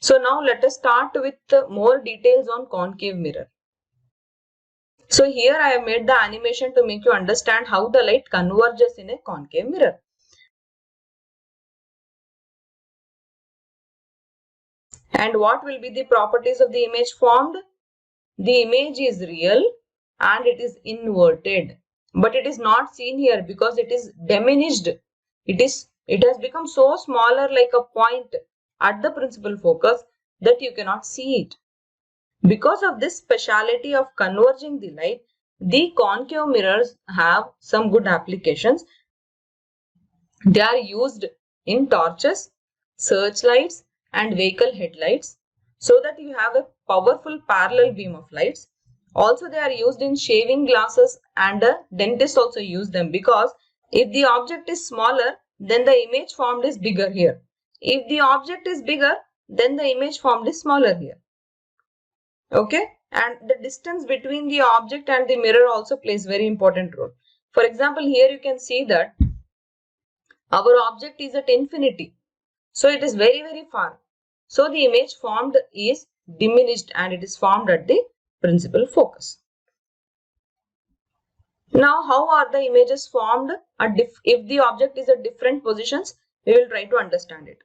So now let us start with more details on concave mirror. So here I have made the animation to make you understand how the light converges in a concave mirror. And what will be the properties of the image formed? The image is real and it is inverted, but it is not seen here because it is diminished. It has become so smaller like a point at the principal focus that you cannot see it. Because of this speciality of converging the light, the concave mirrors have some good applications. They are used in torches, searchlights and vehicle headlights so that you have a powerful parallel beam of lights. Also, they are used in shaving glasses, and dentists also use them because if the object is smaller, then the image formed is bigger here. If the object is bigger, then the image formed is smaller here. Okay, and the distance between the object and the mirror also plays very important role. For example, here you can see that our object is at infinity, so it is very far. So the image formed is diminished and it is formed at the principal focus. Now, how are the images formed if the object is at different positions? We will try to understand it.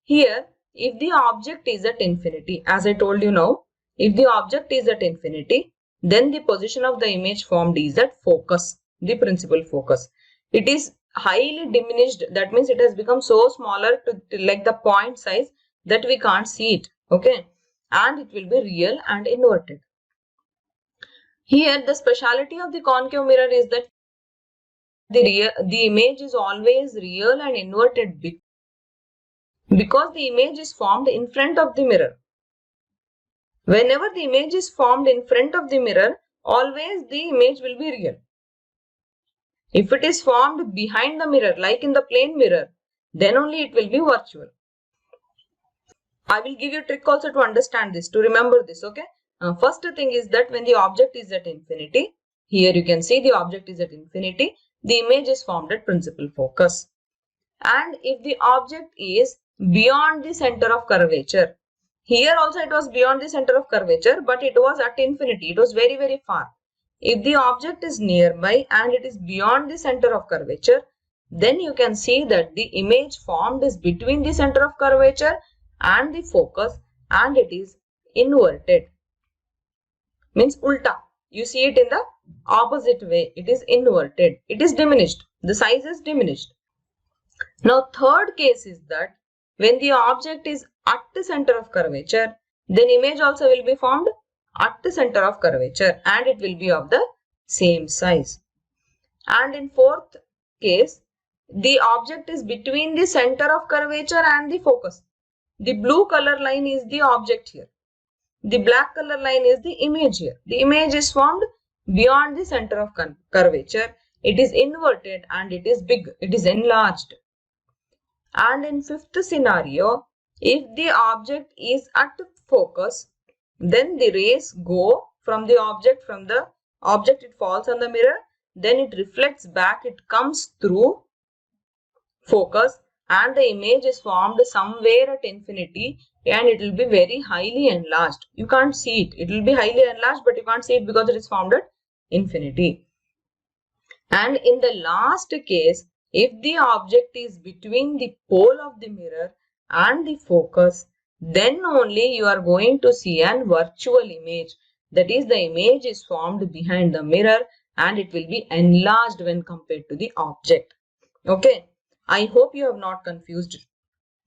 Here, if the object is at infinity, as I told you now, if the object is at infinity, then the position of the image formed is at focus, the principal focus. It is highly diminished, that means it has become so smaller to like the point size that we can't see it. Okay, and it will be real and inverted. Here, the speciality of the concave mirror is that the image is always real and inverted because the image is formed in front of the mirror. Whenever the image is formed in front of the mirror, always the image will be real. If it is formed behind the mirror, like in the plane mirror, then only it will be virtual. I will give you a trick also to understand this, to remember this, okay? First thing is that when the object is at infinity, here you can see the object is at infinity, the image is formed at principal focus. And if the object is beyond the center of curvature, here also it was beyond the center of curvature, but it was at infinity, it was very far. If the object is nearby and it is beyond the center of curvature, then you can see that the image formed is between the center of curvature and the focus, and it is inverted. Means ulta. You see it in the opposite way. It is inverted. It is diminished. The size is diminished. Now, third case is that when the object is at the center of curvature, then image also will be formed at the center of curvature and it will be of the same size. And in fourth case, the object is between the center of curvature and the focus. The blue color line is the object here. The black color line is the image here. The image is formed beyond the center of curvature. It is inverted and it is big. It is enlarged. And in fifth scenario, if the object is at focus, then the rays go from the object, it falls on the mirror, then it reflects back, it comes through focus and the image is formed somewhere at infinity and it will be very highly enlarged. You can't see it. It will be highly enlarged, but you can't see it because it is formed at infinity. And in the last case, if the object is between the pole of the mirror and the focus, then only you are going to see an virtual image. That is, the image is formed behind the mirror and it will be enlarged when compared to the object. Okay, I hope you have not confused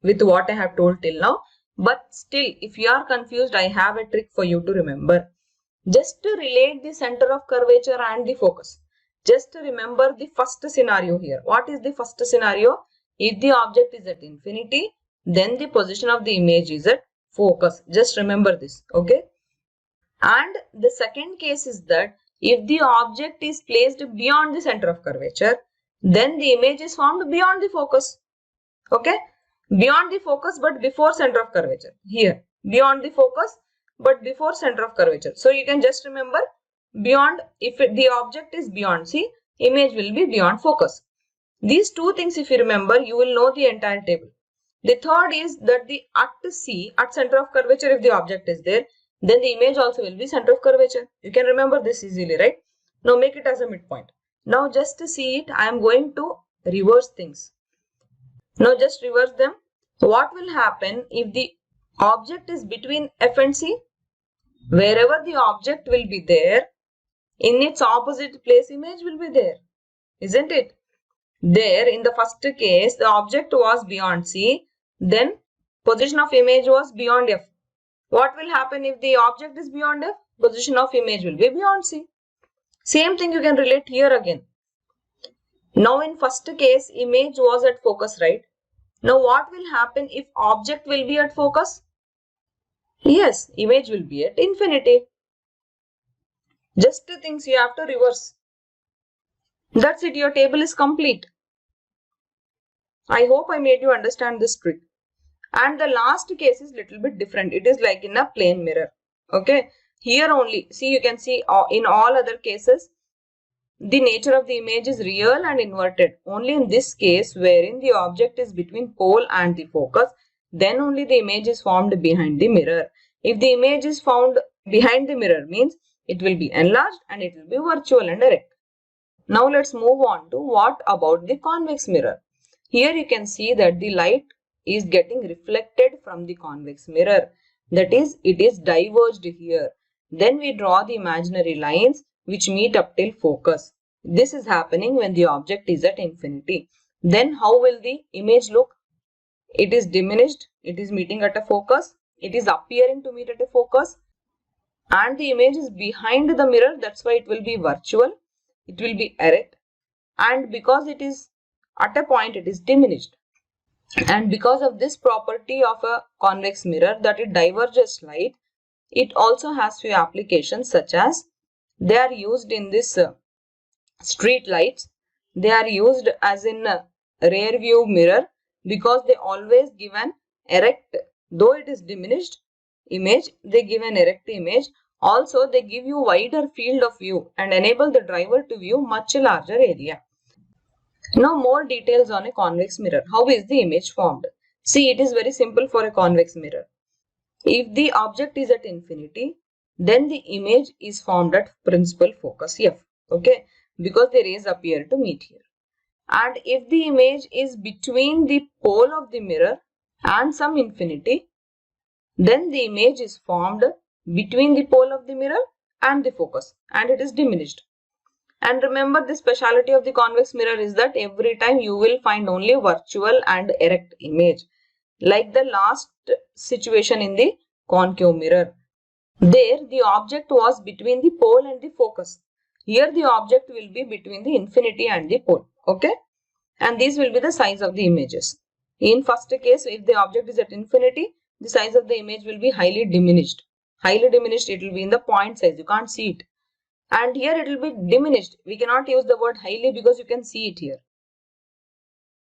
with what I have told till now. But still, if you are confused, I have a trick for you to remember. Just to relate the center of curvature and the focus. Just remember the first scenario here. What is the first scenario? If the object is at infinity, then the position of the image is at focus. Just remember this, okay? And the second case is that if the object is placed beyond the center of curvature, then the image is formed beyond the focus, okay? Beyond the focus but before center of curvature. Here, beyond the focus but before center of curvature. So you can just remember beyond, if the object is beyond, see, image will be beyond focus. These two things if you remember, you will know the entire table. The third is that the at C, at center of curvature, if the object is there, then the image also will be center of curvature. You can remember this easily, right? Now make it as a midpoint. Now just to see it, I am going to reverse things. Now just reverse them. What will happen if the object is between F and C? Wherever the object will be there, in its opposite place image will be there, isn't it? There in the first case, the object was beyond C, then position of image was beyond F. What will happen if the object is beyond F? Position of image will be beyond C. Same thing you can relate here again. Now in first case, image was at focus, right? Now what will happen if object will be at focus? Yes, image will be at infinity. Just two things you have to reverse. That's it, your table is complete. I hope I made you understand this trick. And the last case is little bit different. It is like in a plane mirror. Okay. Here only, see, you can see in all other cases, the nature of the image is real and inverted. Only in this case, wherein the object is between pole and the focus, then only the image is formed behind the mirror. If the image is found behind the mirror, means it will be enlarged and it will be virtual and erect. Now let's move on to what about the convex mirror. Here you can see that the light is getting reflected from the convex mirror. That is, it is diverged here. Then we draw the imaginary lines which meet up till focus. This is happening when the object is at infinity. Then how will the image look? It is diminished. It is meeting at a focus. It is appearing to meet at a focus. And the image is behind the mirror. That's why it will be virtual. It will be erect. And because it is at a point, it is diminished. And because of this property of a convex mirror, that it diverges light, it also has few applications, such as they are used in this street lights. They are used as in rear view mirror, because they always give an erect, though it is diminished image, they give an erect image. Also, they give you wider field of view and enable the driver to view much larger area. Now more details on a convex mirror. How is the image formed? See, it is very simple for a convex mirror. If the object is at infinity, then the image is formed at principal focus F. Okay, because the rays appear to meet here. And if the image is between the pole of the mirror and some infinity, then the image is formed between the pole of the mirror and the focus, and it is diminished. And remember, the speciality of the convex mirror is that every time you will find only virtual and erect image, like the last situation in the concave mirror. There the object was between the pole and the focus. Here the object will be between the infinity and the pole. Okay, and these will be the size of the images. In first case, if the object is at infinity, the size of the image will be highly diminished. Highly diminished, it will be in the point size, you can't see it. And here it will be diminished. We cannot use the word highly because you can see it here.